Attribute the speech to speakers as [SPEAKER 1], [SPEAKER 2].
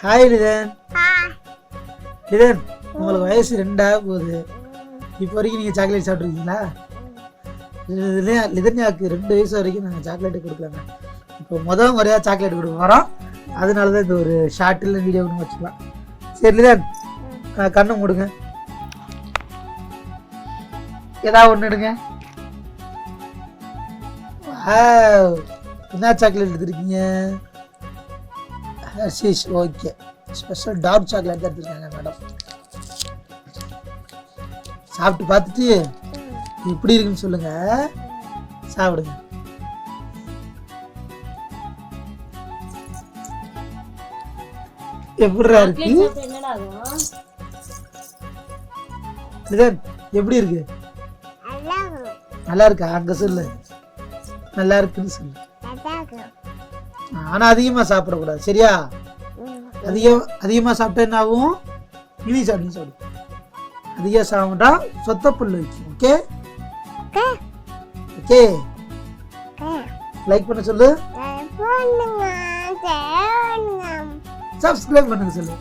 [SPEAKER 1] Hi Litton. Litton, உங்களுக்கு வயசு 2 ஆக போகுது. இப்போ வரைக்கும் நீங்கள் சாக்லேட் சாப்பிட்ருக்கீங்களா? லிதன்யாவுக்கு 2 வயசு வரைக்கும் நாங்கள் சாக்லேட்டு கொடுக்கலாங்க. இப்போ முறையாக சாக்லேட் கொடுக்க போகிறோம். அதனால தான் இந்த ஒரு ஷார்ட்டில் வீடியோ ஒன்று வச்சுக்கலாம். சரி லிதன், கண்ணை மூடுங்க. ஏதாவது ஒன்று எடுங்க. என்ன சாக்லேட் எடுத்துருக்கீங்க? Hershey's. Okay, special dark chocolate தான் எடுத்துருக்காங்க மேடம். சாப்பிட்டு பார்த்துட்டு எப்படி இருக்குன்னு சொல்லுங்க. சாப்பிடுங்க. எப்படிடா இருக்கு லிதன்? எப்படி இருக்கு? நல்லா இருக்கா? அங்க சொல்லு. நல்லா இருக்குன்னு சொல்லு. ஆனா அதிகமா சாப்பிடக்கூடாது, சரியா? அதிகமா சாப்பிட்டா என்ன ஆகும்? இனி சாப்பிடு. அதிகமா சாப்பிட்டா சொத்த புல்லு வைக்கும். Okay okay. லைக் பண்ண சொல்லு. சப்ஸ்கிரைப் பண்ணுங்க சொல்லு.